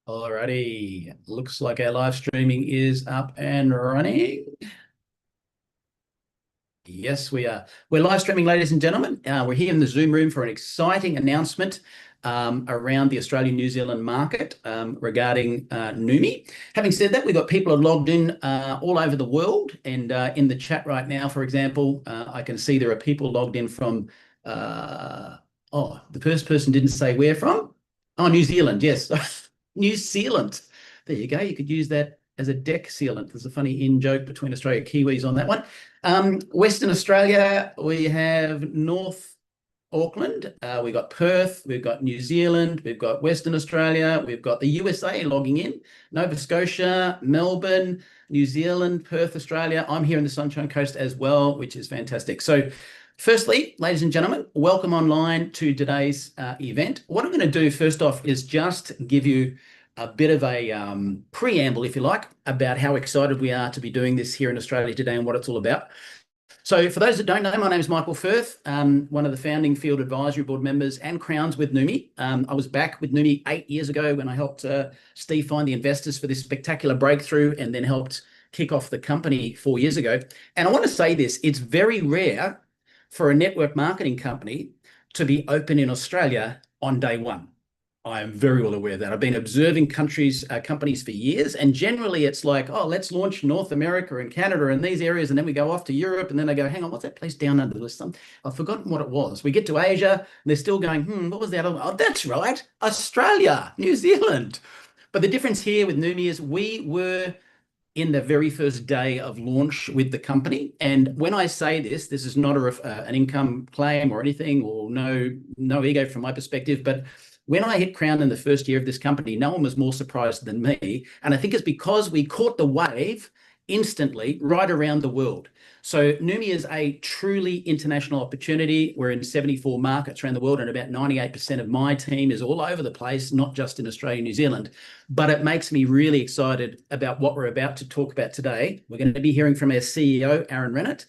Alrighty, looks like our live streaming is up and running. Yes, we are. We're live streaming, ladies and gentlemen. We're here in the Zoom room for an exciting announcement around the Australian New Zealand market regarding Neumi. Having said that, we've got people are logged in all over the world, and in the chat right now, for example, I can see there are people logged in from. The first person didn't say where from. Oh, New Zealand. Yes. New Zealand. There you go. You could use that as a deck sealant. There's a funny in-joke between Australia and Kiwis on that one. Western Australia, we have North Auckland, we've got Perth, we've got New Zealand, we've got Western Australia, we've got the USA logging in, Nova Scotia, Melbourne, New Zealand, Perth, Australia. I'm here in the Sunshine Coast as well, which is fantastic. So firstly, ladies and gentlemen, welcome online to today's event. What I'm going to do first off is just give you a bit of a preamble, if you like, about how excited we are to be doing this here in Australia today and what it's all about. So for those that don't know, my name is Michael Firth, one of the founding field advisory board members and crowns with Neumi. I was back with Neumi 8 years ago when I helped Steve find the investors for this spectacular breakthrough and then helped kick off the company 4 years ago. And I want to say this, it's very rare for a network marketing company to be open in Australia on day one. I am very well aware of that. I've been observing companies for years, and generally it's like, oh, let's launch North America and Canada and these areas, and then we go off to Europe, and then they go, hang on, what's that place down under the list? I've forgotten what it was. We get to Asia, and they're still going, what was that? Oh, that's right, Australia, New Zealand. But the difference here with Neumi is we were in the very first day of launch with the company. And when I say this, this is not an income claim or anything, or no ego from my perspective, but when I hit Crown in the first year of this company, no one was more surprised than me. And I think it's because we caught the wave instantly right around the world. So Neumi is a truly international opportunity. We're in 74 markets around the world, and about 98% of my team is all over the place, not just in Australia and New Zealand. But it makes me really excited about what we're about to talk about today. We're going to be hearing from our CEO, Rennert,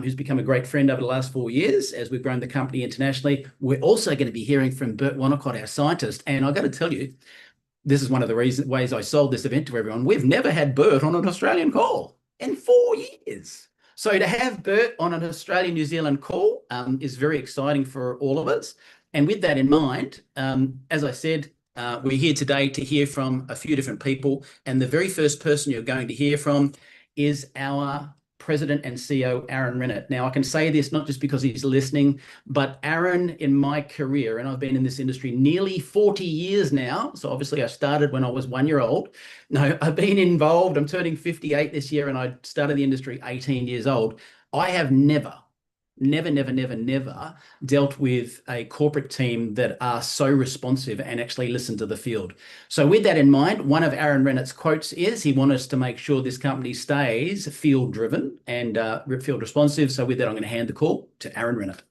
who's become a great friend over the last 4 years as we've grown the company internationally. We're also going to be hearing from Bert, Wonnacott, our scientist. And I've got to tell you, this is one of the ways I sold this event to everyone. We've never had Bert on an Australian call in 4 years. So to have Bert on an Australian-New Zealand call is very exciting for all of us. And with that in mind, as I said, we're here today to hear from a few different people. And the very first person you're going to hear from is our President and CEO, Rennert. Now, I can say this not just because he's listening, but Aaron, in my career, and I've been in this industry nearly 40 years now. So obviously I started when I was 1 year old. No, I've been involved. I'm turning 58 this year, and I started the industry 18 years old. I have never dealt with a corporate team that are so responsive and actually listen to the field. So with that in mind, one of Rennert's quotes is he wants us to make sure this company stays field driven and field responsive. So with that, I'm going to hand the call to Rennert.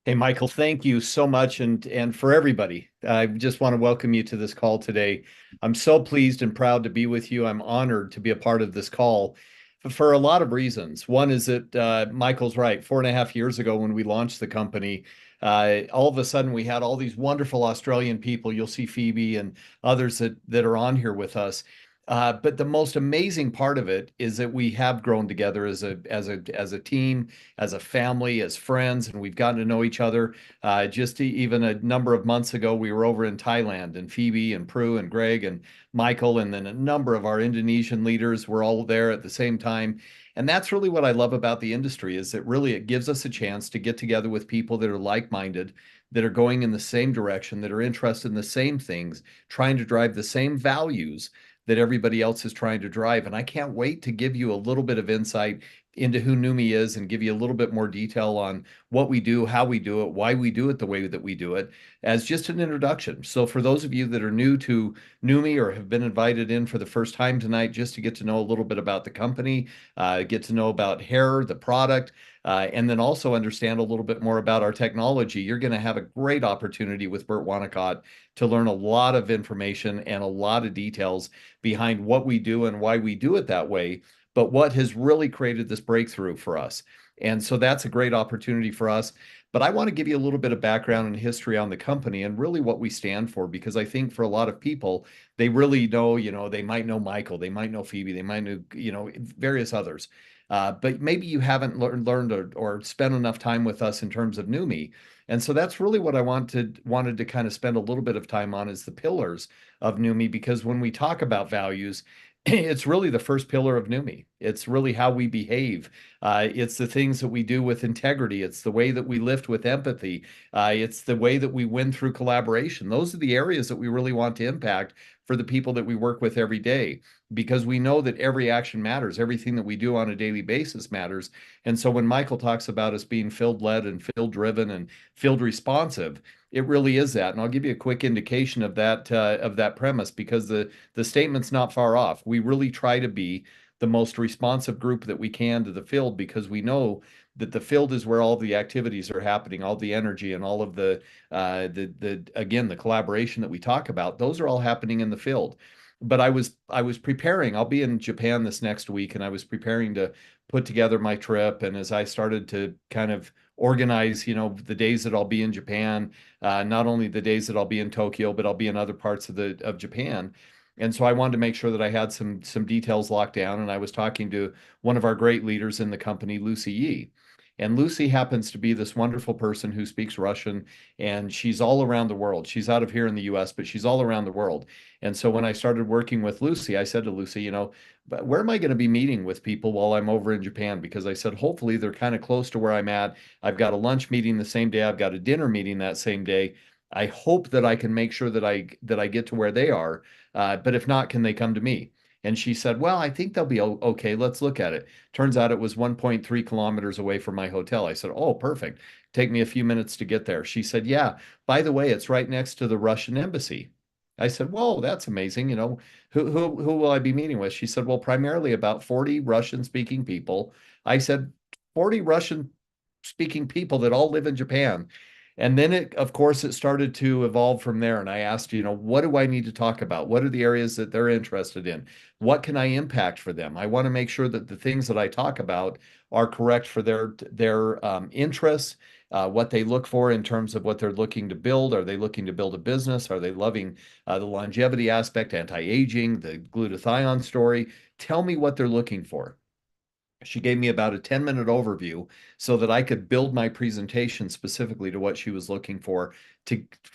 Hey, Michael, thank you so much. And for everybody, I just want to welcome you to this call today. I'm so pleased and proud to be with you. I'm honored to be a part of this call for a lot of reasons. One is that Michael's right. 4.5 years ago, when we launched the company, all of a sudden we had all these wonderful Australian people. You'll see Phoebe and others that are on here with us. But the most amazing part of it is that we have grown together as a team, as a family, as friends, and we've gotten to know each other. Just even a number of months ago, we were over in Thailand, and Phoebe and Prue and Greg and Michael, and then a number of our Indonesian leaders were all there at the same time. And that's really what I love about the industry, is that really it gives us a chance to get together with people that are like-minded, that are going in the same direction, that are interested in the same things, trying to drive the same values that everybody else is trying to drive. And I can't wait to give you a little bit of insight into who Neumi is and give you a little bit more detail on what we do, how we do it, why we do it the way that we do it, as just an introduction. So for those of you that are new to Neumi or have been invited in for the first time tonight, just to get to know a little bit about the company, get to know about hair, the product, and then also understand a little bit more about our technology, you're going to have a great opportunity with Bert Wonnacott to learn a lot of information and a lot of details behind what we do and why we do it that way, but what has really created this breakthrough for us. And so that's a great opportunity for us. But I want to give you a little bit of background and history on the company and really what we stand for, because I think for a lot of people, they really know, they might know Michael, they might know Phoebe, they might know, various others. But maybe you haven't learned or spent enough time with us in terms of Neumi. And so that's really what I wanted to kind of spend a little bit of time on, is the pillars of Neumi, because when we talk about values, it's really the first pillar of Neumi. It's really how we behave. It's the things that we do with integrity. It's the way that we lift with empathy. It's the way that we win through collaboration. Those are the areas that we really want to impact for the people that we work with every day, because we know that every action matters. Everything that we do on a daily basis matters. And so when Michael talks about us being field led and field driven and field responsive, it really is that. And I'll give you a quick indication of that premise, because the statement's not far off. We really try to be the most responsive group that we can to the field, because we know that the field is where all the activities are happening, all the energy and all of the collaboration that we talk about. Those are all happening in the field. But I was preparing. I'll be in Japan this next week, and I was preparing to put together my trip. And as I started to kind of organize, the days that I'll be in Japan, not only the days that I'll be in Tokyo, but I'll be in other parts of Japan. And so I wanted to make sure that I had some details locked down. And I was talking to one of our great leaders in the company, Lucy Yi. And Lucy happens to be this wonderful person who speaks Russian, and she's all around the world. She's out of here in the US, but she's all around the world. And so when I started working with Lucy, I said to Lucy, but where am I going to be meeting with people while I'm over in Japan? Because I said, hopefully they're kind of close to where I'm at. I've got a lunch meeting the same day. I've got a dinner meeting that same day. I hope that I can make sure that I get to where they are. But if not, can they come to me? And she said, well, I think they'll be okay. Let's look at it. Turns out it was 1.3 kilometers away from my hotel. I said, oh, perfect. Take me a few minutes to get there. She said, yeah, by the way, it's right next to the Russian embassy. I said, whoa, that's amazing. Who will I be meeting with? She said, well, primarily about 40 Russian speaking people. I said, 40 Russian speaking people that all live in Japan. And then of course, it started to evolve from there. And I asked, what do I need to talk about? What are the areas that they're interested in? What can I impact for them? I want to make sure that the things that I talk about are correct for their interests, what they look for in terms of what they're looking to build. Are they looking to build a business? Are they loving the longevity aspect, anti-aging, the glutathione story? Tell me what they're looking for. She gave me about a 10-minute overview so that I could build my presentation specifically to what she was looking for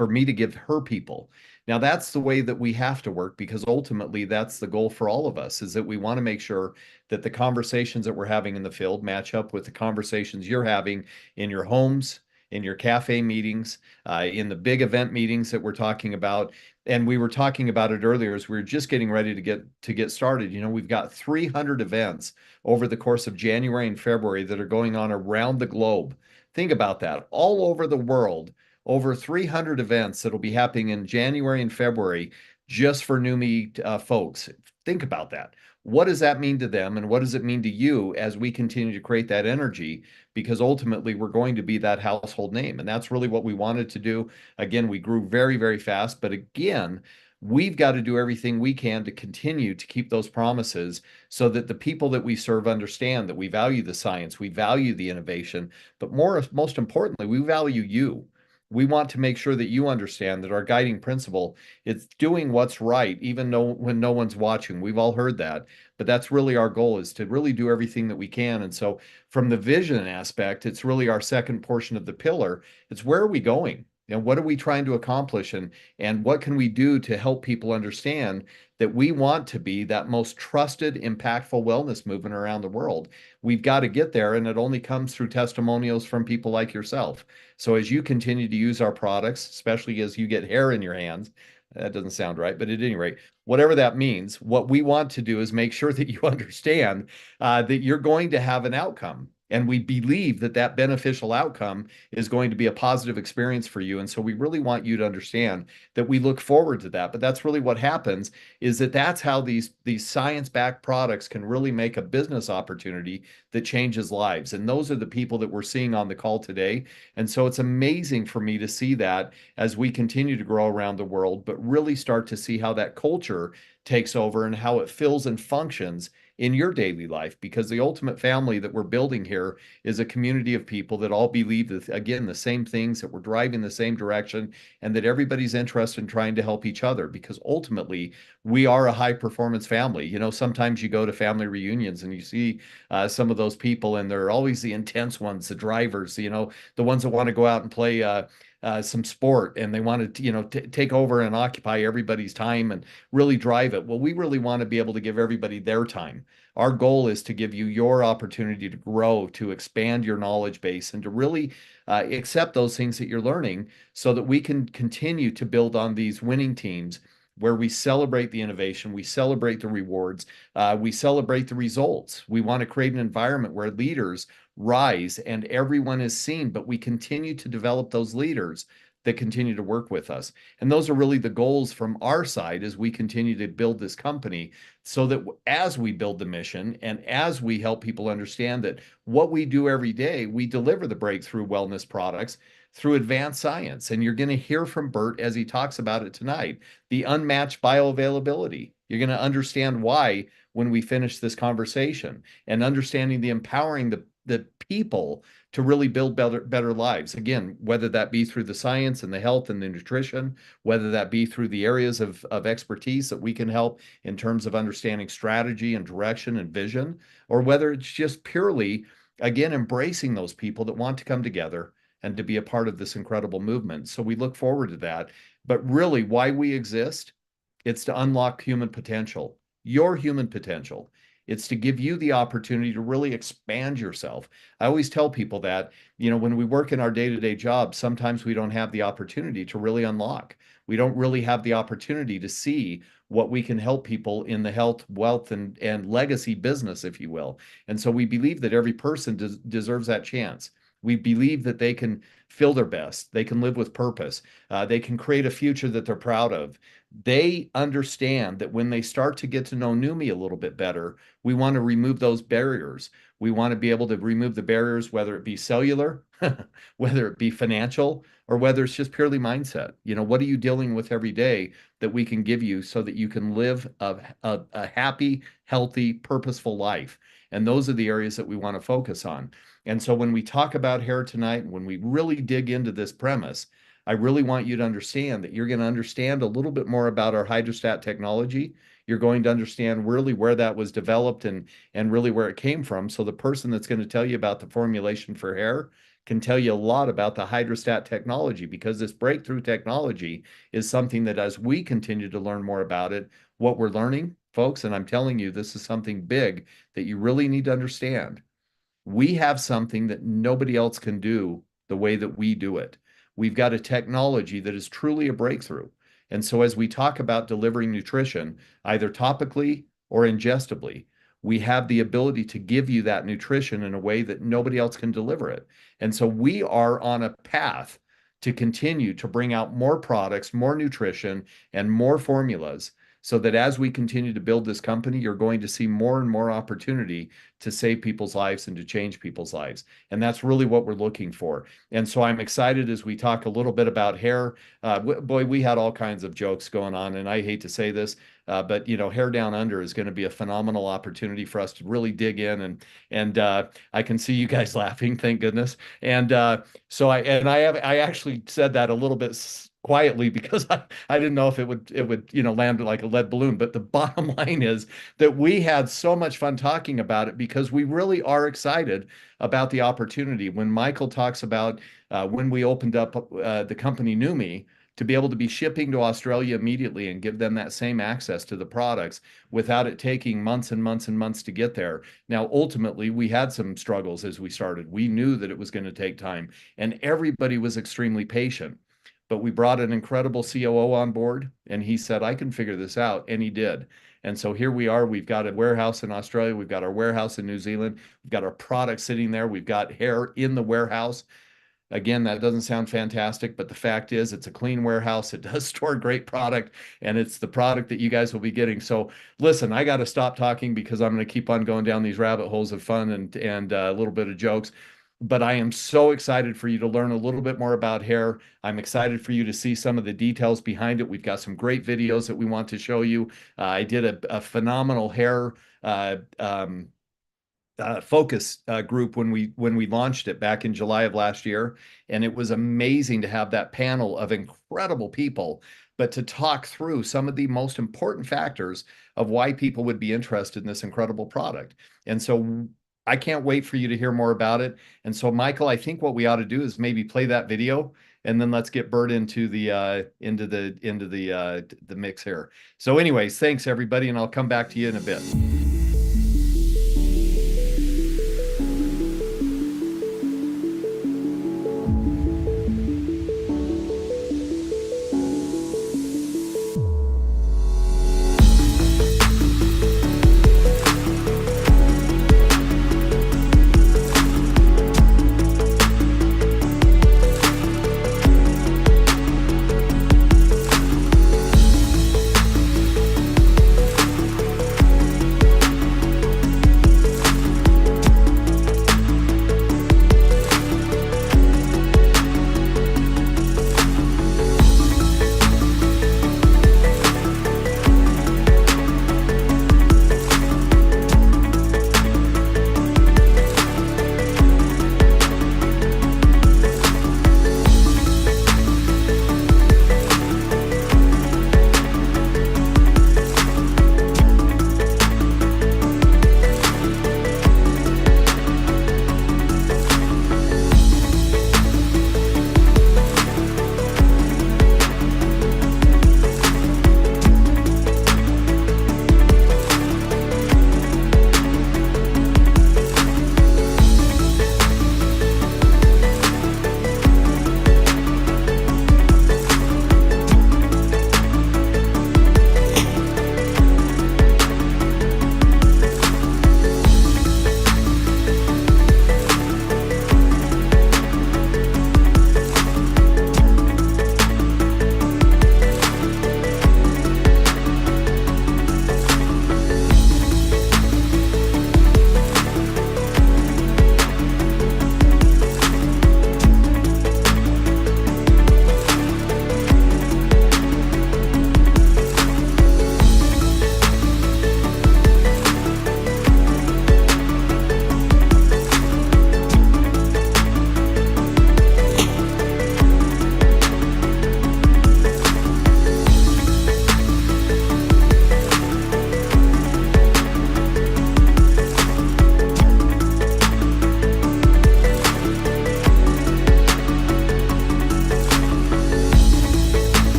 me to give her people. Now, that's the way that we have to work, because ultimately that's the goal for all of us, is that we want to make sure that the conversations that we're having in the field match up with the conversations you're having in your homes, in your cafe meetings, in the big event meetings that we're talking about. And we were talking about it earlier as we were just getting ready to get started. We've got 300 events over the course of January and February that are going on around the globe. Think about that. All over the world, over 300 events that'll be happening in January and February just for Neumi folks. Think about that. What does that mean to them, and what does it mean to you as we continue to create that energy? Because ultimately we're going to be that household name. And that's really what we wanted to do. Again, we grew very, very fast, but again, we've got to do everything we can to continue to keep those promises so that the people that we serve understand that we value the science, we value the innovation, but most importantly, we value you. We want to make sure that you understand that our guiding principle is doing what's right, even though when no one's watching. We've all heard that, but that's really our goal, is to really do everything that we can. And so from the vision aspect, it's really our second portion of the pillar. It's where are we going? And what are we trying to accomplish? And what can we do to help people understand that we want to be that most trusted, impactful wellness movement around the world? We've got to get there, and it only comes through testimonials from people like yourself. So as you continue to use our products, especially as you get hair in your hands, that doesn't sound right, but at any rate, whatever that means, what we want to do is make sure that you understand that you're going to have an outcome. And we believe that that beneficial outcome is going to be a positive experience for you. And so we really want you to understand that we look forward to that. But that's really what happens, is that's how these science-backed products can really make a business opportunity that changes lives. And those are the people that we're seeing on the call today. And so it's amazing for me to see that as we continue to grow around the world, but really start to see how that culture takes over and how it fills and functions in your daily life, because the ultimate family that we're building here is a community of people that all believe that, again, the same things, that we're driving the same direction, and that everybody's interested in trying to help each other, because ultimately we are a high performance family. You know, sometimes you go to family reunions and you see some of those people, and they're always the intense ones, the drivers, you know, the ones that want to go out and play some sport, and they want to, you know, take over and occupy everybody's time and really drive it. Well, we really want to be able to give everybody their time. Our goal is to give you your opportunity to grow, to expand your knowledge base, and to really accept those things that you're learning, so that we can continue to build on these winning teams where we celebrate the innovation, we celebrate the rewards, we celebrate the results. We want to create an environment where leaders rise and everyone is seen, but we continue to develop those leaders that continue to work with us. And those are really the goals from our side as we continue to build this company, so that as we build the mission and as we help people understand that what we do every day, we deliver the breakthrough wellness products through advanced science. And you're going to hear from Bert as he talks about it tonight, the unmatched bioavailability. You're going to understand why when we finish this conversation, and understanding the empowering the people to really build better lives. Again, whether that be through the science and the health and the nutrition, whether that be through the areas of expertise that we can help in terms of understanding strategy and direction and vision, or whether it's just purely, again, embracing those people that want to come together and to be a part of this incredible movement. So we look forward to that. But really, why we exist, it's to unlock human potential, your human potential. It's to give you the opportunity to really expand yourself. I always tell people that, you know, when we work in our day-to-day jobs, sometimes we don't have the opportunity to really unlock. We don't really have the opportunity to see what we can help people in the health, wealth, and legacy business, if you will. And so we believe that every person deserves that chance. We believe that they can feel their best. They can live with purpose. They can create a future that they're proud of. They understand that when they start to get to know Neumi a little bit better, we want to remove those barriers. We want to be able to remove the barriers, whether it be cellular, whether it be financial, or whether it's just purely mindset. You know, what are you dealing with every day that we can give you so that you can live a happy, healthy, purposeful life? And those are the areas that we want to focus on. And so when we talk about hair tonight, when we really dig into this premise, I really want you to understand that you're going to understand a little bit more about our hydrostat technology. You're going to understand really where that was developed and really where it came from. So the person that's going to tell you about the formulation for hair can tell you a lot about the hydrostat technology, because this breakthrough technology is something that, as we continue to learn more about it, what we're learning, folks, and I'm telling you, this is something big that you really need to understand. We have something that nobody else can do the way that we do it. We've got a technology that is truly a breakthrough. And so as we talk about delivering nutrition, either topically or ingestably, we have the ability to give you that nutrition in a way that nobody else can deliver it. And so we are on a path to continue to bring out more products, more nutrition, and more formulas, so that as we continue to build this company, you're going to see more and more opportunity to save people's lives and to change people's lives. And that's really what we're looking for. And so I'm excited as we talk a little bit about hair. Boy, we had all kinds of jokes going on, and I hate to say this, but you know, Hair Down Under is going to be a phenomenal opportunity for us to really dig in, and I can see you guys laughing, thank goodness. And so I actually said that a little bit quietly, because I didn't know if it would you know, land like a lead balloon. But the bottom line is that we had so much fun talking about it, because we really are excited about the opportunity. When Michael talks about when we opened up the company Neumi, to be able to be shipping to Australia immediately and give them that same access to the products without it taking months and months and months to get there. Now, ultimately, we had some struggles as we started. We knew that it was going to take time, and everybody was extremely patient. But we brought an incredible COO on board, and he said, I can figure this out. And he did. And so here we are. We've got a warehouse in Australia. We've got our warehouse in New Zealand. We've got our product sitting there. We've got hair in the warehouse. Again, that doesn't sound fantastic, but the fact is it's a clean warehouse. It does store great product, and it's the product that you guys will be getting. So listen, I got to stop talking, because I'm going to keep on going down these rabbit holes of fun and a little bit of jokes. but I am so excited for you to learn a little bit more about hair. I'm excited for you to see some of the details behind it. We've got some great videos that we want to show you. I did a phenomenal hair focus group when we launched it back in July of last year, and it was amazing to have that panel of incredible people, but to talk through some of the most important factors of why people would be interested in this incredible product. And so I can't wait for you to hear more about it. And so, Michael, I think what we ought to do is maybe play that video, and then let's get Bert into the mix here. So, anyways, thanks everybody, and I'll come back to you in a bit.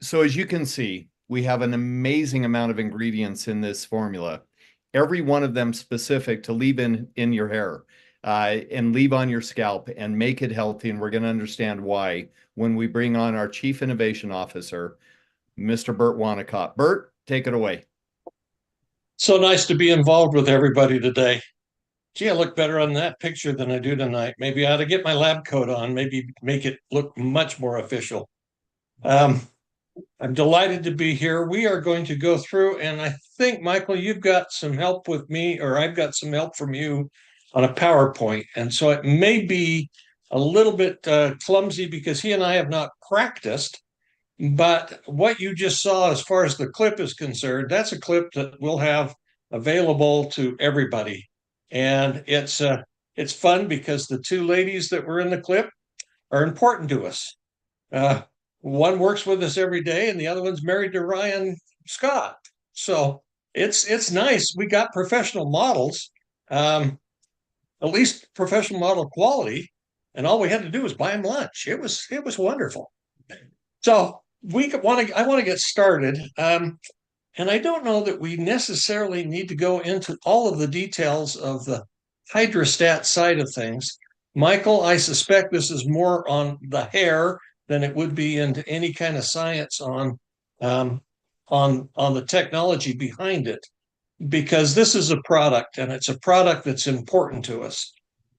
So as you can see, we have an amazing amount of ingredients in this formula, every one of them specific to leave in your hair and leave on your scalp and make it healthy. And we're going to understand why when we bring on our Chief Innovation Officer, Mr. Bert Wonnacott. Bert, take it away. So nice to be involved with everybody today. Gee, I look better on that picture than I do tonight. Maybe I ought to get my lab coat on, maybe make it look much more official. I'm delighted to be here. We are going to go through, and I think, Michael, you've got some help with me, or I've got some help from you a PowerPoint. And so it may be a little bit clumsy because he and I have not practiced. But what you just saw as far as the clip is concerned, that's a clip that we'll have available to everybody. And it's fun because the two ladies that were in the clip are important to us. One works with us every day, and the other one's married to Ryan Scott. So it's nice. We got professional models, at least professional model quality, and all we had to do was buy them lunch. It was wonderful. So I want to get started. And I don't know that we necessarily need to go into all of the details of the hydrostat side of things. Michael, I suspect this is more on the hair than it would be into any kind of science on the technology behind it, because this is a product, and it's a product that's important to us.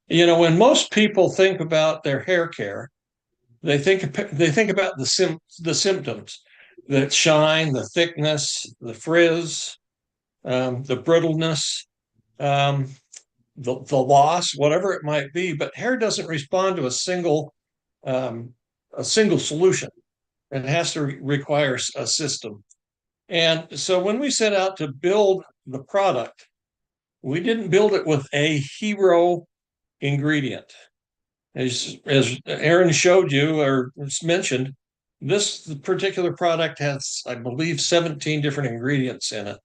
You know, when most people think about their hair care, they think about the symptoms, the shine, the thickness, the frizz, the brittleness, the loss, whatever it might be. But hair doesn't respond to a single solution. It has to require a system. And so when we set out to build the product, we didn't build it with a hero ingredient. As Aaron showed you or mentioned, this particular product has, I believe, 17 different ingredients in it.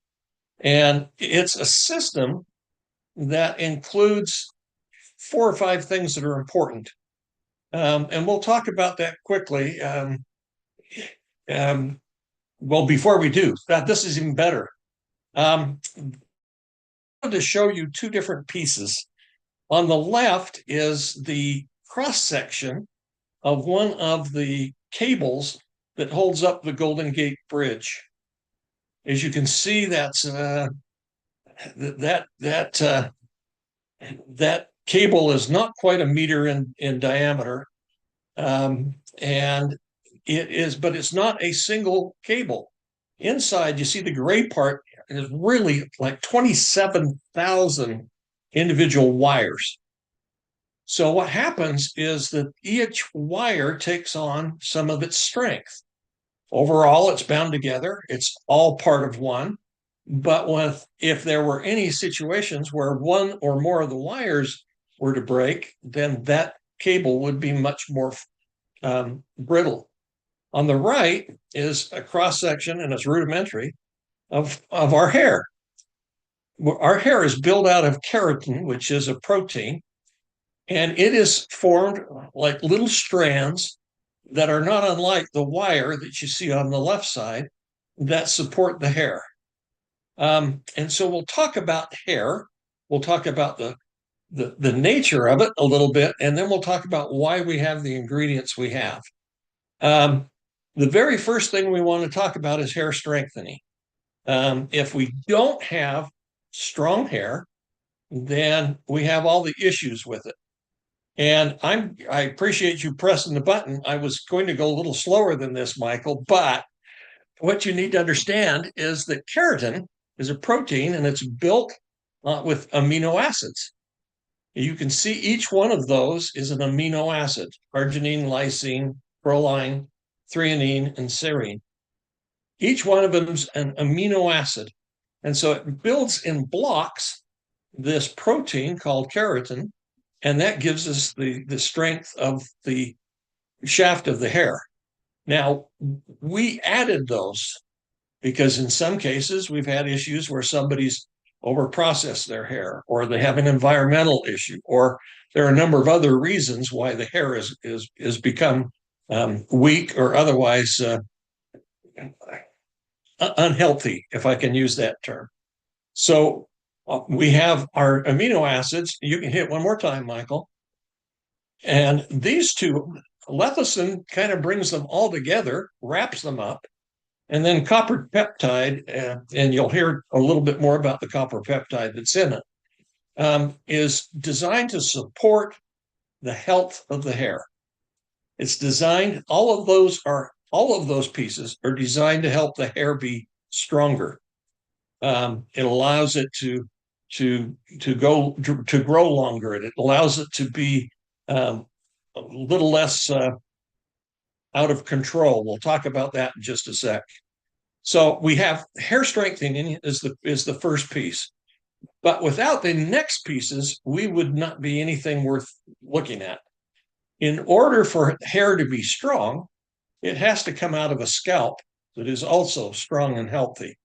And it's a system that includes 4 or 5 things that are important. And we'll talk about that quickly. Well, before we do, this is even better. I wanted to show you 2 different pieces. On the left is the cross-section of one of the cables that holds up the Golden Gate Bridge. As you can see, that's that cable is not quite a meter in diameter, and but it's not a single cable. Inside, you see the gray part is really like 27,000 individual wires. So what happens is that each wire takes on some of its strength. Overall, it's bound together. It's all part of one. But if there were any situations where one or more of the wires were to break, then that cable would be much more brittle. On the right is a cross-section, and it's rudimentary, of our hair. Our hair is built out of keratin, which is a protein, and it is formed like little strands that are not unlike the wire that you see on the left side that support the hair. And so we'll talk about hair. We'll talk about the nature of it a little bit, and then we'll talk about why we have the ingredients we have. The very first thing we want to talk about is hair strengthening. If we don't have strong hair, then we have all the issues with it. And I appreciate you pressing the button. I was going to go a little slower than this, Michael, but what you need to understand is that keratin is a protein, and it's built with amino acids. You can see each one of those is an amino acid: arginine, lysine, proline, threonine, and serine. Each one of them is an amino acid. And so it builds in blocks this protein called keratin, and that gives us the strength of the shaft of the hair. Now, we added those because in some cases we've had issues where somebody's overprocessed their hair, or they have an environmental issue, or there are a number of other reasons why the hair is become weak or otherwise unhealthy, if I can use that term. So we have our amino acids. You can hit one more time, Michael. And these two, lecithin kind of brings them all together, wraps them up, and then copper peptide, and you'll hear a little bit more about the copper peptide that's in it, is designed to support the health of the hair. It's designed, all of those pieces are designed to help the hair be stronger. It allows it to to grow longer, and it allows it to be a little less out of control. We'll talk about that in just a sec. So we have hair strengthening is the first piece, but without the next pieces, we would not be anything worth looking at. In order for hair to be strong, it has to come out of a scalp that is also strong and healthy.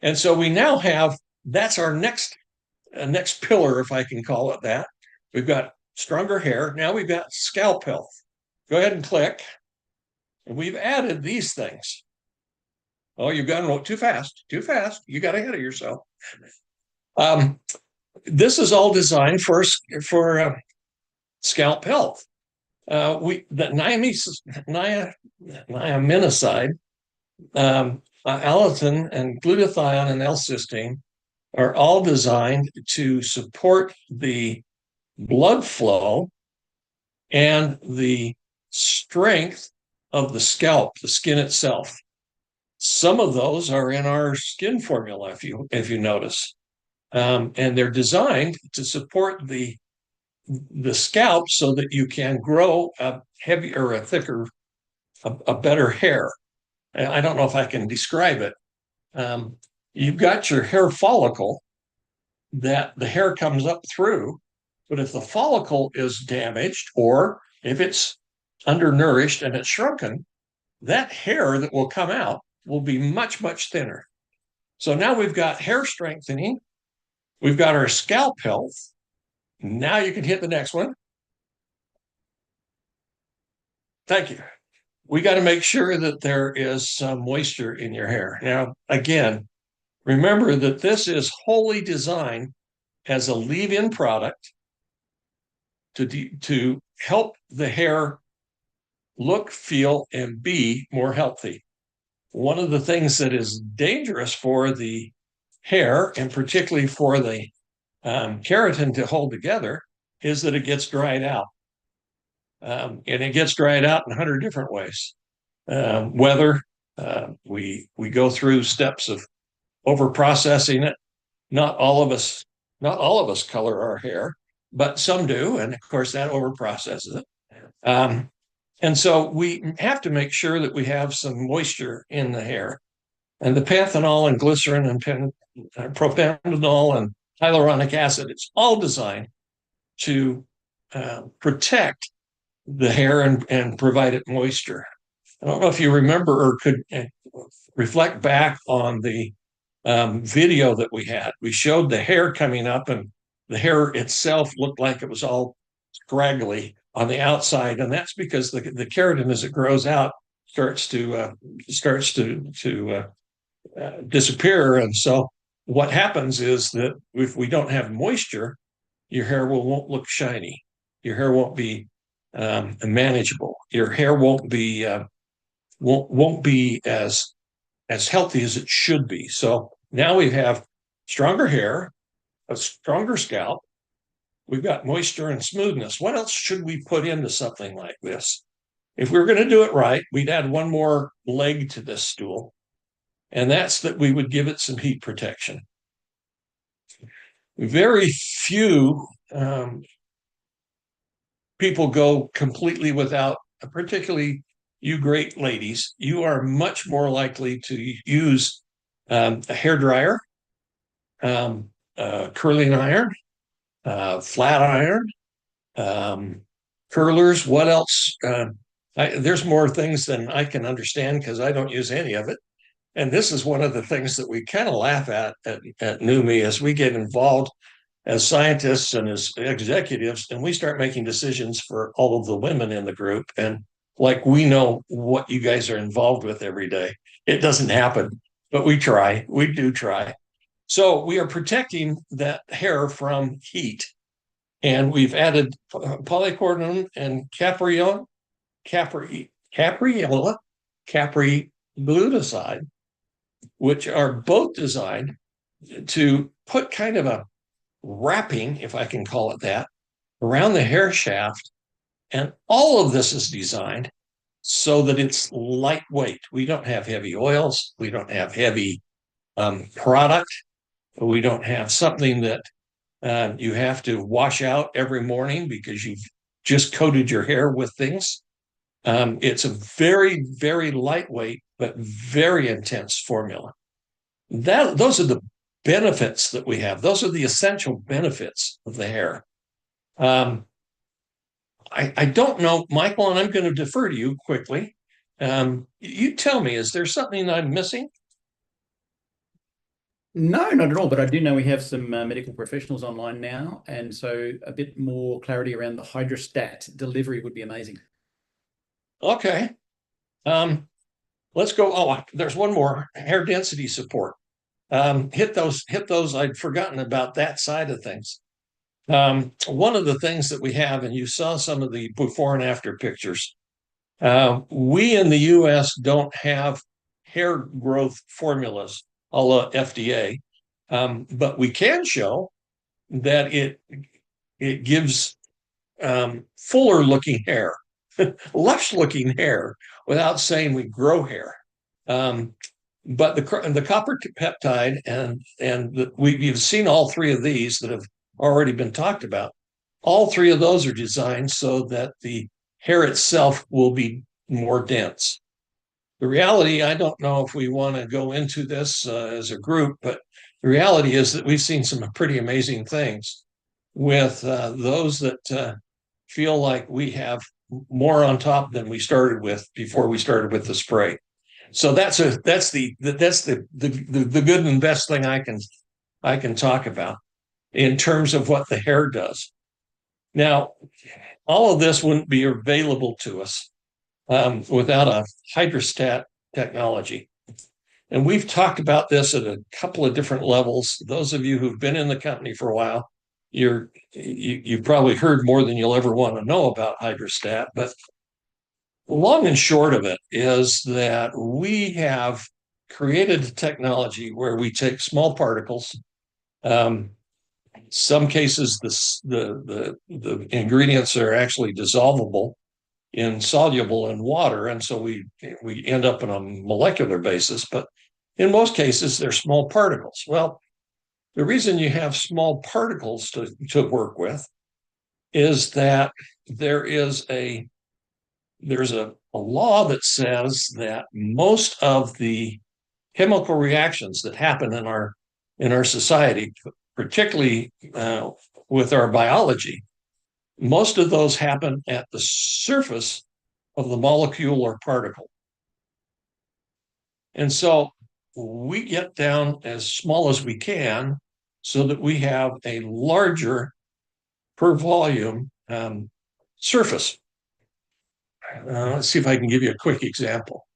And so we now have, that's our next pillar, if I can call it that. We've got stronger hair. Now we've got scalp health. Go ahead and click. And we've added these things. Oh, you've gone too fast, too fast. You got ahead of yourself. This is all designed for scalp health. The niaminoside, allicin, and glutathione and L-cysteine are all designed to support the blood flow and the strength of the scalp, the skin itself. Some of those are in our skin formula, if you notice, and they're designed to support the scalp so that you can grow a heavier, a thicker, a better hair. I don't know if I can describe it. You've got your hair follicle that the hair comes up through, but if the follicle is damaged or if it's undernourished and it's shrunken, that hair that will come out will be much, much thinner. So now we've got hair strengthening, we've got our scalp health. Now you can hit the next one. Thank you. We got to make sure that there is some moisture in your hair. Now, again, remember that this is wholly designed as a leave-in product to help the hair look, feel, and be more healthy. One of the things that is dangerous for the hair, and particularly for the keratin to hold together, is that it gets dried out. And it gets dried out in 100 different ways. Weather, we go through steps of over processing it. Not all of us color our hair, but some do, and of course that over processes it. And so we have to make sure that we have some moisture in the hair. And the panthenol and glycerin and propanol and hyaluronic acid, it's all designed to protect the hair and provide it moisture. I don't know if you remember or could reflect back on the video that we had. We showed the hair coming up, and the hair itself looked like it was all scraggly on the outside, and that's because the keratin, as it grows out, starts to disappear. And so what happens is that if we don't have moisture, your hair won't look shiny. Your hair won't be manageable. Your hair won't be as healthy as it should be. So now we have stronger hair, a stronger scalp. We've got moisture and smoothness. What else should we put into something like this? If we were going to do it right, we'd add one more leg to this stool, and that's that we would give it some heat protection. Very few people go completely without, particularly you great ladies. You are much more likely to use a hairdryer, curling iron, flat iron, curlers. What else? There's more things than I can understand because I don't use any of it. And this is one of the things that we kind of laugh at Neumi as we get involved as scientists and as executives, and we start making decisions for all of the women in the group. And like, we know what you guys are involved with every day. It doesn't happen, but we try. We do try. So we are protecting that hair from heat. And we've added polycordon and capriola glutathione, which are both designed to put kind of a wrapping, if I can call it that, around the hair shaft. And all of this is designed so that it's lightweight. We don't have heavy oils. We don't have heavy product. We don't have something that You have to wash out every morning because you've just coated your hair with things. It's a very, very lightweight, but very intense formula. Those are the benefits that we have. Those are the essential benefits of the hair. I don't know, Michael, and I'm going to defer to you quickly. You tell me, is there something I'm missing? No, not at all. But I do know we have some medical professionals online now. And so a bit more clarity around the hydrostat delivery would be amazing. Okay. Let's go. Oh, there's one more, hair density support. Hit those. I'd forgotten about that side of things. One of the things that we have, and you saw some of the before and after pictures, we in the US don't have hair growth formulas a la FDA, but we can show that it gives fuller looking hair, lush looking hair, without saying we grow hair. But the copper peptide we've seen all three of these that have already been talked about. All three of those are designed so that the hair itself will be more dense. The reality, I don't know if we want to go into this as a group, but the reality is that we've seen some pretty amazing things with those that feel like we have more on top than we started with before we started with the spray. So that's the good and best thing I can talk about in terms of what the hair does. Now, all of this wouldn't be available to us without a hydrostat technology. And we've talked about this at a couple of different levels. Those of you who've been in the company for a while, you've probably heard more than you'll ever want to know about hydrostat. But long and short of it is that we have created a technology where we take small particles. Some cases, the ingredients are actually dissolvable insoluble in water, and so we end up on a molecular basis. But in most cases, they're small particles. Well, the reason you have small particles to work with is that there's a law that says that most of the chemical reactions that happen in our society, particularly with our biology, most of those happen at the surface of the molecule or particle. And so we get down as small as we can so that we have a larger per volume surface. Let's see if I can give you a quick example.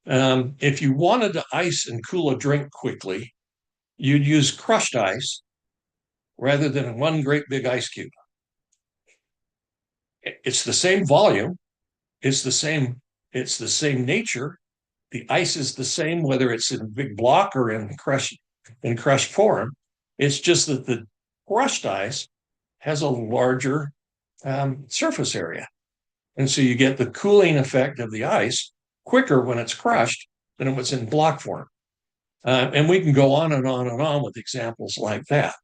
If you wanted to ice and cool a drink quickly, you'd use crushed ice rather than one great big ice cube. It's the same volume, it's the same nature. The ice is the same, whether it's in a big block or in crushed form. It's just that the crushed ice has a larger surface area. And so you get the cooling effect of the ice quicker when it's crushed than if it's in block form. And we can go on and on and on with examples like that.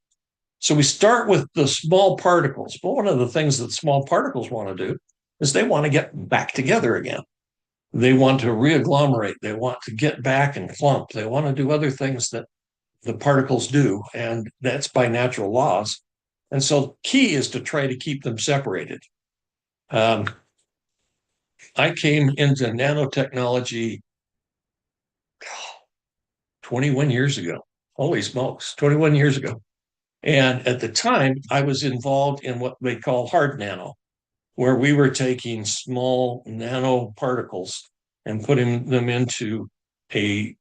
So we start with the small particles. But one of the things that small particles want to do is they want to get back together again. They want to reagglomerate. They want to get back and clump. They want to do other things that the particles do, and that's by natural laws. And so key is to try to keep them separated. I came into nanotechnology 21 years ago. Holy smokes, 21 years ago. And at the time, I was involved in what they call hard nano, where we were taking small nanoparticles and putting them into a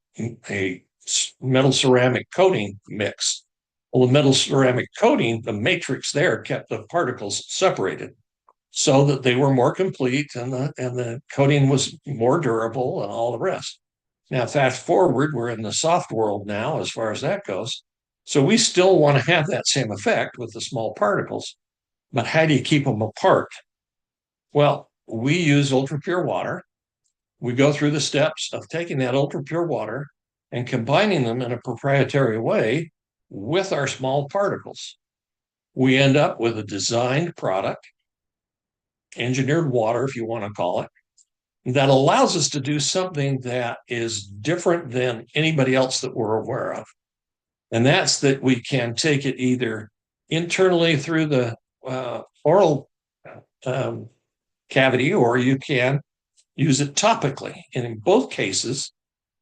metal ceramic coating mix. Well, the metal ceramic coating, the matrix there kept the particles separated so that they were more complete and the coating was more durable and all the rest. Now, fast forward, we're in the soft world now as far as that goes. So we still want to have that same effect with the small particles, but how do you keep them apart? Well, we use ultra pure water. We go through the steps of taking that ultra pure water and combining them in a proprietary way with our small particles, we end up with a designed product, engineered water, if you want to call it, that allows us to do something that is different than anybody else that we're aware of. And that's that we can take it either internally through the oral cavity, or you can use it topically. And in both cases,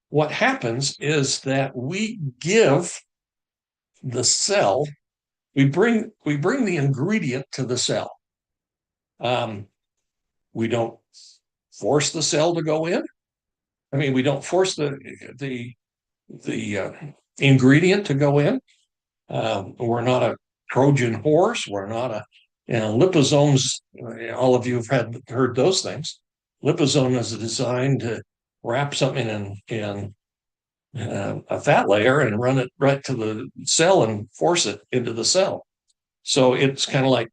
what happens is that we give the cell, we bring the ingredient to the cell. We don't force the cell to go in. I mean, we don't force the ingredient to go in. We're not a Trojan horse. We're not a, liposomes. All of you have heard those things. Liposome is designed to wrap something in a fat layer and run it right to the cell and force it into the cell. So it's kind of like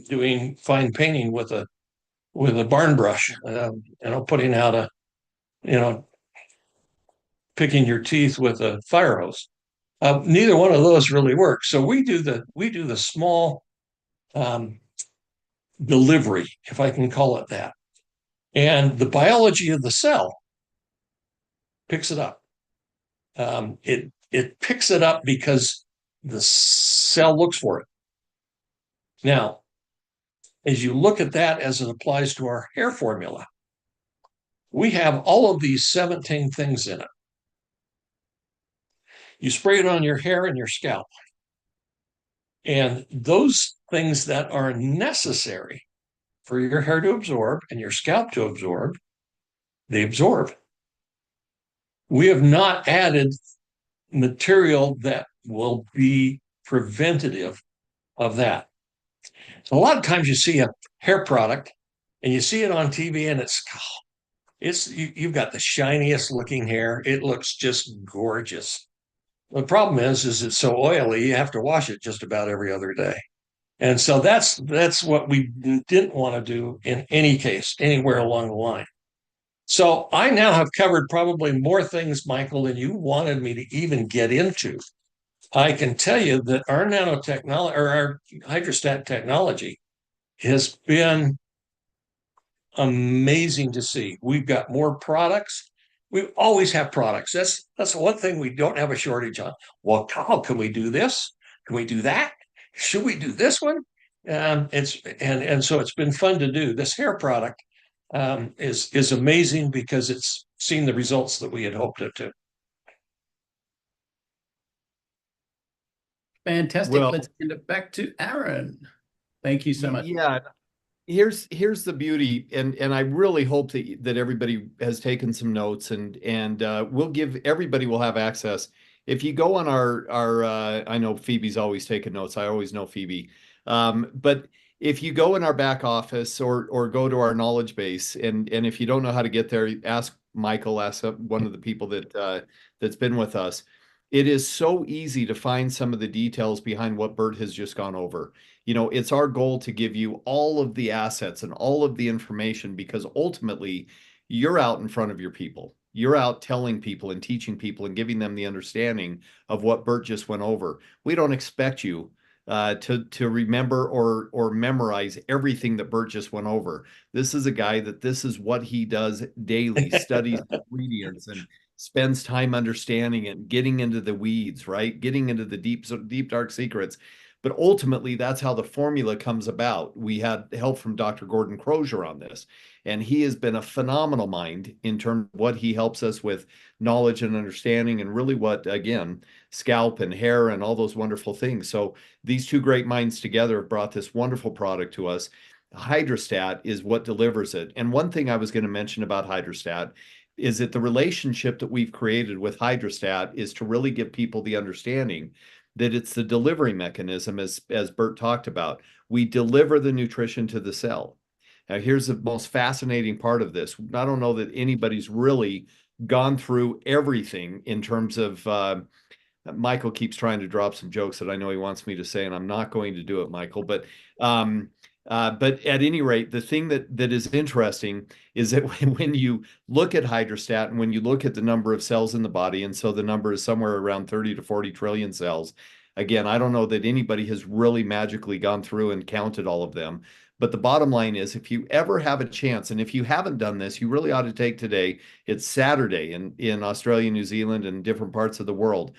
doing fine painting with a barn brush, putting out picking your teeth with a fire hose. Neither one of those really works. So we do the small delivery, if I can call it that, and the biology of the cell picks it up. It picks it up because the cell looks for it. Now, as you look at that as it applies to our hair formula, we have all of these 17 things in it. You spray it on your hair and your scalp. And those things that are necessary for your hair to absorb and your scalp to absorb, they absorb. We have not added material that will be preventative of that. A lot of times you see a hair product and you see it on TV and you've got the shiniest looking hair. It looks just gorgeous. The problem is it's so oily, you have to wash it just about every other day. And so that's what we didn't want to do in any case, anywhere along the line. So I now have covered probably more things, Michael, than you wanted me to even get into. I can tell you that our nanotechnology, or our hydrostat technology, has been amazing to see. We've got more products. We always have products. That's one thing we don't have a shortage on. Well, how can we do this? Can we do that? Should we do this one? So it's been fun to do. This hair product is amazing because it's seen the results that we had hoped it to. Fantastic. Well, let's hand it back to Aaron. Thank you so much. Yeah. Here's the beauty, and I really hope that everybody has taken some notes, and everybody will have access. If you go on our I know Phoebe's always taking notes. I always know Phoebe. But if you go in our back office or go to our knowledge base, and if you don't know how to get there, ask Michael, ask one of the people that's been with us. It is so easy to find some of the details behind what Bert has just gone over. It's our goal to give you all of the assets and all of the information, because ultimately you're out in front of your people. You're out telling people and teaching people and giving them the understanding of what Bert just went over. We don't expect you to remember or memorize everything that Bert just went over. This is a guy this is what he does daily, studies ingredients and spends time understanding it, getting into the weeds, right? Getting into the deep, dark secrets. But ultimately, that's how the formula comes about. We had help from Dr. Gordon Crozier on this, and he has been a phenomenal mind in terms of what he helps us with knowledge and understanding, and really what, again, scalp and hair and all those wonderful things. So these two great minds together have brought this wonderful product to us. Hydrostat is what delivers it. And one thing I was going to mention about Hydrostat is that the relationship that we've created with Hydrostat is to really give people the understanding that it's the delivery mechanism, as Bert talked about. We deliver the nutrition to the cell. Now, here's the most fascinating part of this. I don't know that anybody's really gone through everything in terms of, Michael keeps trying to drop some jokes that I know he wants me to say, and I'm not going to do it, Michael. But But at any rate, the thing that is interesting is that when you look at hydrostat and when you look at the number of cells in the body, and so the number is somewhere around 30 to 40 trillion cells. Again, I don't know that anybody has really magically gone through and counted all of them. But the bottom line is, if you ever have a chance, and if you haven't done this, you really ought to take today. It's Saturday in Australia, New Zealand, and different parts of the world.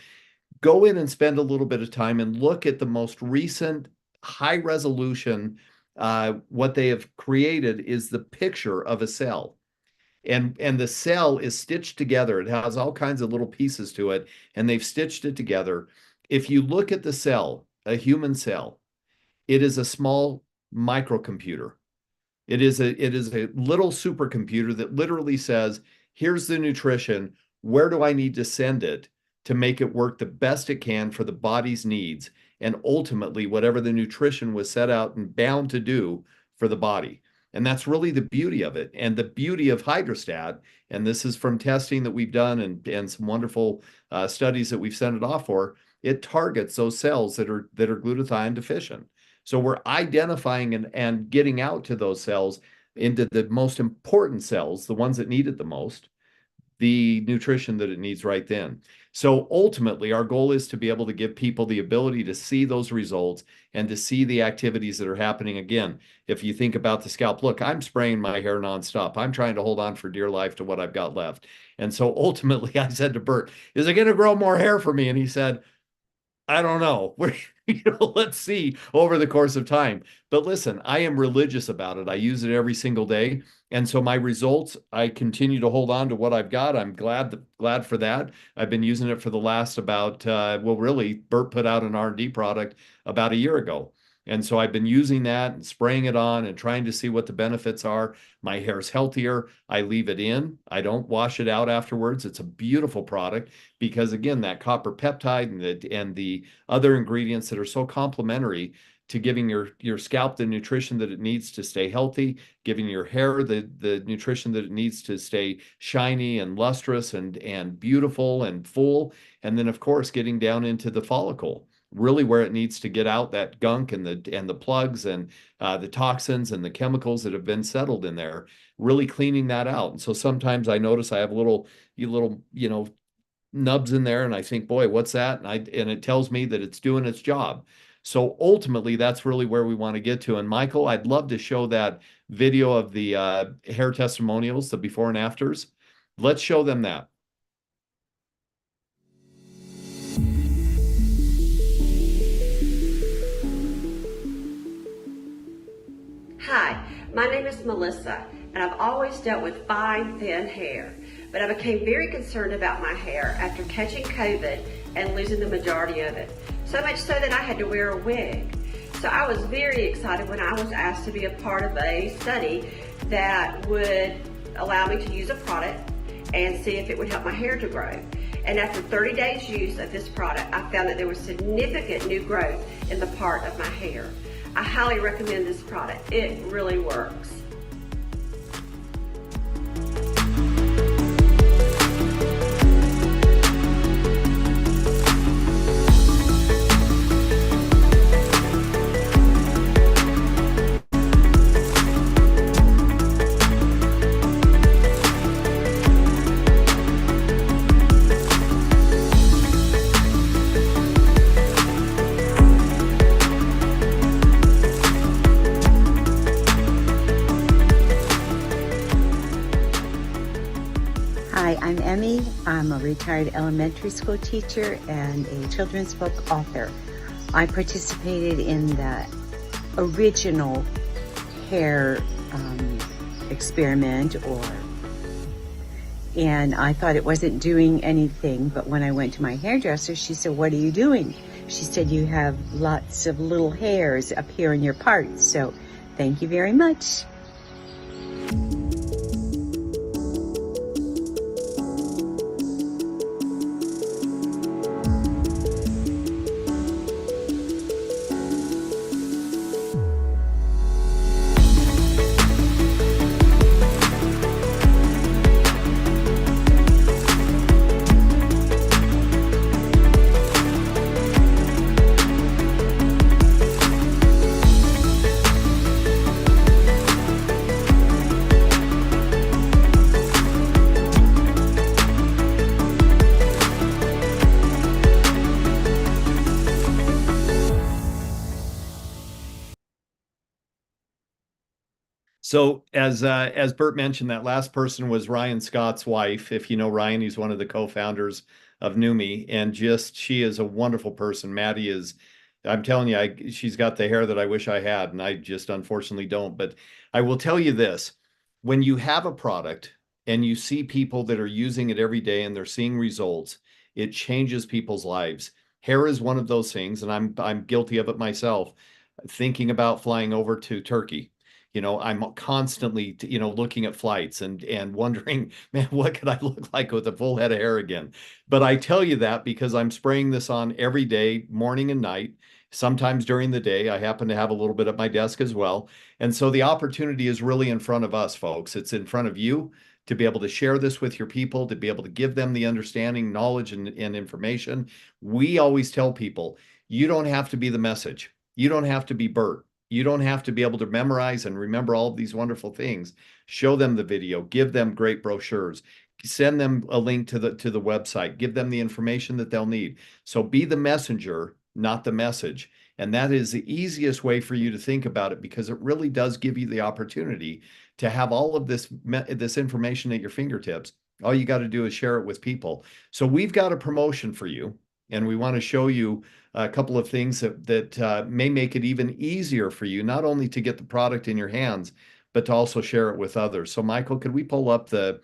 Go in and spend a little bit of time and look at the most recent high resolution. What they have created is the picture of a cell. And the cell is stitched together. It has all kinds of little pieces to it, and they've stitched it together. If you look at the cell, a human cell, it is a small microcomputer. It is a little supercomputer that literally says, here's the nutrition. Where do I need to send it to make it work the best it can for the body's needs? And ultimately, whatever the nutrition was set out and bound to do for the body. And that's really the beauty of it. And the beauty of hydrostat, and this is from testing that we've done and some wonderful studies that we've sent it off for, it targets those cells that are glutathione deficient. So we're identifying and getting out to those cells, into the most important cells, the ones that need it the most, the nutrition that it needs right then. So ultimately, our goal is to be able to give people the ability to see those results and to see the activities that are happening. Again, if you think about the scalp, look, I'm spraying my hair nonstop. I'm trying to hold on for dear life to what I've got left. And so ultimately, I said to Bert, is it going to grow more hair for me? And he said, I don't know. Let's see over the course of time. But listen, I am religious about it. I use it every single day. And so my results, I continue to hold on to what I've got. I'm glad for that. I've been using it for the last about, really, Bert put out an R&D product about a year ago. And so I've been using that and spraying it on and trying to see what the benefits are. My hair's healthier. I leave it in. I don't wash it out afterwards. It's a beautiful product because, again, that copper peptide and the other ingredients that are so complementary to giving your scalp the nutrition that it needs to stay healthy, giving your hair the nutrition that it needs to stay shiny and lustrous and beautiful and full. And then, of course, getting down into the follicle, really where it needs to get out that gunk and the plugs and the toxins and the chemicals that have been settled in there, really cleaning that out. And so sometimes I notice I have little nubs in there, and I think, boy, what's that? And it tells me that it's doing its job. So ultimately, that's really where we want to get to. And Michael, I'd love to show that video of the hair testimonials, the before and afters. Let's show them that. Hi, my name is Melissa, and I've always dealt with fine, thin hair. But I became very concerned about my hair after catching COVID and losing the majority of it. So much so that I had to wear a wig. So I was very excited when I was asked to be a part of a study that would allow me to use a product and see if it would help my hair to grow. And after 30 days use of this product, I found that there was significant new growth in the part of my hair. I highly recommend this product. It really works. I'm Emmy. I'm a retired elementary school teacher and a children's book author. I participated in the original hair experiment, and I thought it wasn't doing anything, but when I went to my hairdresser, she said, "What are you doing?" She said, "You have lots of little hairs up here in your parts." So thank you very much. So as Bert mentioned, that last person was Ryan Scott's wife. If you know Ryan, he's one of the co-founders of Neumi, and just she is a wonderful person. Maddie is, I'm telling you, she's got the hair that I wish I had, and I just unfortunately don't. But I will tell you this: when you have a product and you see people that are using it every day and they're seeing results, it changes people's lives. Hair is one of those things, and I'm guilty of it myself. Thinking about flying over to Turkey, I'm constantly, looking at flights and wondering, man, what could I look like with a full head of hair again? But I tell you that because I'm spraying this on every day, morning and night. Sometimes during the day, I happen to have a little bit at my desk as well. And so the opportunity is really in front of us, folks. It's in front of you to be able to share this with your people, to be able to give them the understanding, knowledge, and information. We always tell people, you don't have to be the message. You don't have to be Bert. You don't have to be able to memorize and remember all of these wonderful things. Show them the video, give them great brochures, send them a link to the website, give them the information that they'll need. So be the messenger, not the message. And that is the easiest way for you to think about it, because it really does give you the opportunity to have all of this information at your fingertips. All you got to do is share it with people. So we've got a promotion for you, and we want to show you a couple of things that may make it even easier for you, not only to get the product in your hands, but to also share it with others. So Michael, could we pull up the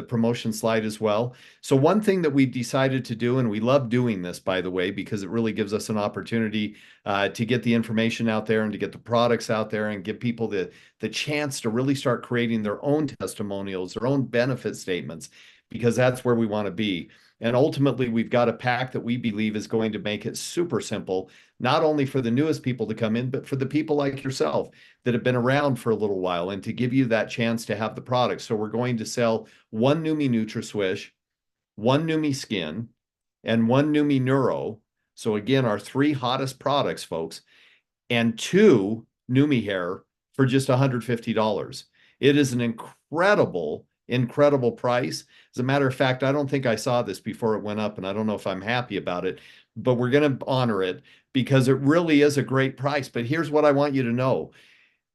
promotion slide as well? So one thing that we decided to do, and we love doing this, by the way, because it really gives us an opportunity to get the information out there and to get the products out there and give people the chance to really start creating their own testimonials, their own benefit statements, because that's where we want to be. And ultimately, we've got a pack that we believe is going to make it super simple, not only for the newest people to come in, but for the people like yourself that have been around for a little while, and to give you that chance to have the product. So we're going to sell one Neumi NutraSwish, one Neumi Skin, and one Neumi Neuro. So again, our three hottest products, folks, and two Neumi Hair for just $150. It is an incredible price. As a matter of fact, I don't think I saw this before it went up, and I don't know if I'm happy about it, but we're going to honor it because it really is a great price. But here's what I want you to know.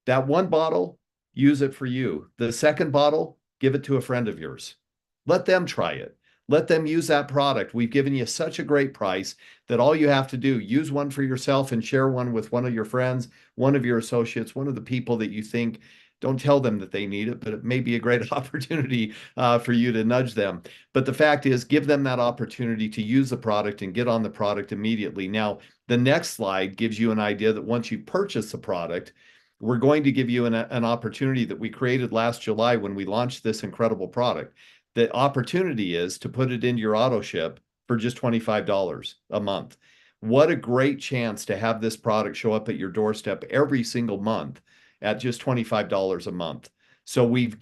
That one bottle, use it for you. The second bottle, give it to a friend of yours. Let them try it. Let them use that product. We've given you such a great price that all you have to do, use one for yourself and share one with one of your friends, one of your associates, one of the people that you think. Don't tell them that they need it, but it may be a great opportunity for you to nudge them. But the fact is, give them that opportunity to use the product and get on the product immediately. Now, the next slide gives you an idea that once you purchase the product, we're going to give you an opportunity that we created last July when we launched this incredible product. The opportunity is to put it into your auto ship for just $25 a month. What a great chance to have this product show up at your doorstep every single month at just $25 a month. So we've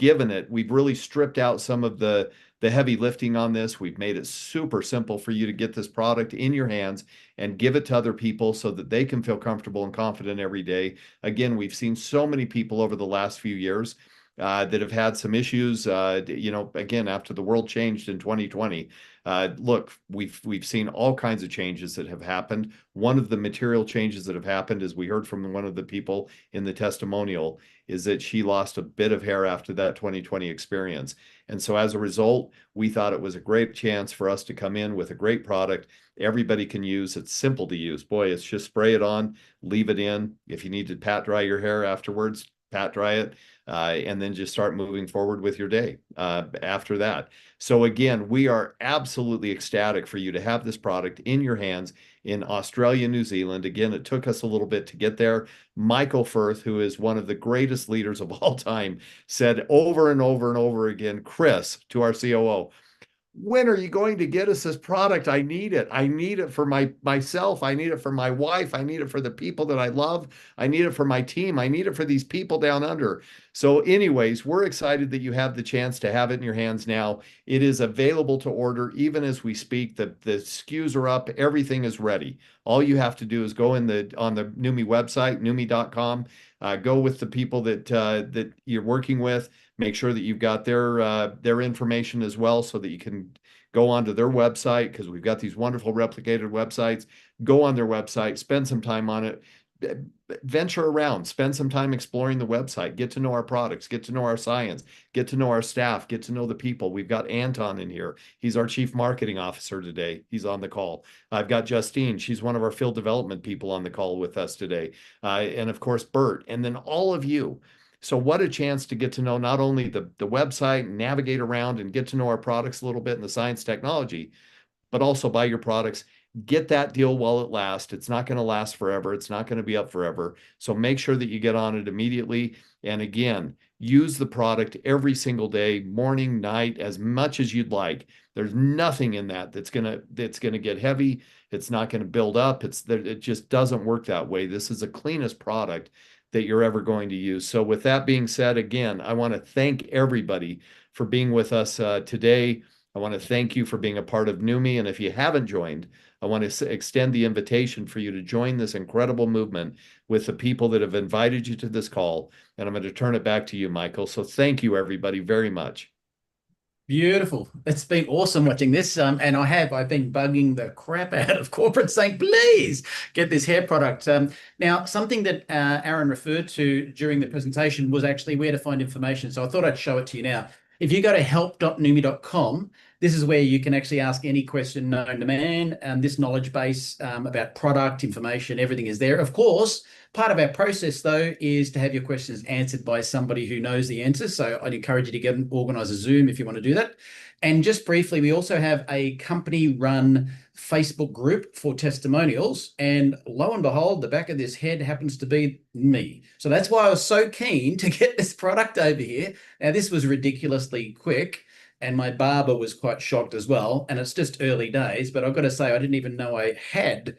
really stripped out some of the heavy lifting on this. We've made it super simple for you to get this product in your hands and give it to other people so that they can feel comfortable and confident every day. Again, we've seen so many people over the last few years that have had some issues, again, after the world changed in 2020. Look, we've seen all kinds of changes that have happened. One of the material changes that have happened, as we heard from one of the people in the testimonial, is that she lost a bit of hair after that 2020 experience. And so as a result, we thought it was a great chance for us to come in with a great product everybody can use. It's simple to use. Boy, it's just spray it on, leave it in. If you need to pat dry your hair afterwards, pat dry it, and then just start moving forward with your day after that. So again, we are absolutely ecstatic for you to have this product in your hands in Australia, New Zealand. Again, it took us a little bit to get there. Michael Firth, who is one of the greatest leaders of all time, said over and over and over again, Chris, to our COO, when are you going to get us this product? I need it. I need it for myself. I need it for my wife. I need it for the people that I love. I need it for my team. I need it for these people down under. So anyways, we're excited that you have the chance to have it in your hands now. It is available to order even as we speak. The SKUs are up. Everything is ready. All you have to do is go on the Neumi website, neumi.com. Go with the people that you're working with. Make sure that you've got their information as well, so that you can go onto their website, because we've got these wonderful replicated websites. Go on their website, spend some time on it, venture around, spend some time exploring the website, get to know our products, get to know our science, get to know our staff, get to know the people. We've got Anton in here. He's our chief marketing officer today. He's on the call. I've got Justine. She's one of our field development people on the call with us today. And of course, Bert, and then all of you. So what a chance to get to know not only the website, navigate around and get to know our products a little bit in the science technology, but also buy your products. Get that deal while it lasts. It's not going to last forever. It's not going to be up forever. So make sure that you get on it immediately. And again, use the product every single day, morning, night, as much as you'd like. There's nothing in that that's going to get heavy. It's not going to build up. It just doesn't work that way. This is the cleanest product that you're ever going to use. So with that being said, again, I want to thank everybody for being with us today. I want to thank you for being a part of Neumi. And if you haven't joined, I want to extend the invitation for you to join this incredible movement with the people that have invited you to this call. And I'm going to turn it back to you, Michael. So thank you, everybody, very much. Beautiful. It's been awesome watching this. And I've been bugging the crap out of corporate saying, please get this hair product. Now, something that Aaron referred to during the presentation was actually where to find information. So I thought I'd show it to you now. If you go to help.neumi.com, this is where you can actually ask any question known to man. This knowledge base about product information, everything is there. Of course, part of our process, though, is to have your questions answered by somebody who knows the answers. So I'd encourage you to organize a Zoom if you want to do that. And just briefly, we also have a company-run Facebook group for testimonials. And lo and behold, the back of this head happens to be me. So that's why I was so keen to get this product over here. Now, this was ridiculously quick, and my barber was quite shocked as well. And it's just early days, but I've got to say, I didn't even know I had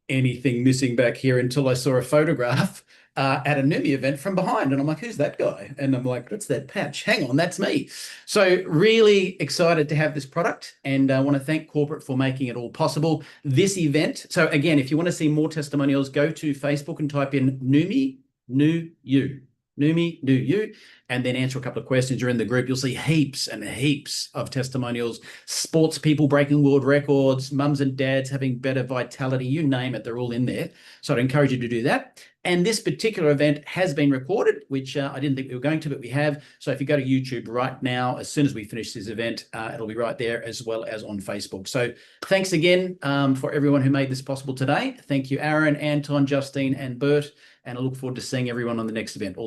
anything missing back here until I saw a photograph at a Neumi event from behind. And I'm like, who's that guy? And I'm like, that's that patch. Hang on, that's me. So really excited to have this product, and I want to thank corporate for making it all possible. This event. So again, if you want to see more testimonials, go to Facebook and type in Neumi New You. Neumi New You, and then answer a couple of questions. You're in the group. You'll see heaps and heaps of testimonials, sports people breaking world records, mums and dads having better vitality, you name it, they're all in there. So I'd encourage you to do that. And this particular event has been recorded, which I didn't think we were going to, but we have. So if you go to YouTube right now, as soon as we finish this event, it'll be right there, as well as on Facebook. So thanks again for everyone who made this possible today. Thank you, Aaron, Anton, Justine, and Bert. And I look forward to seeing everyone on the next event. All the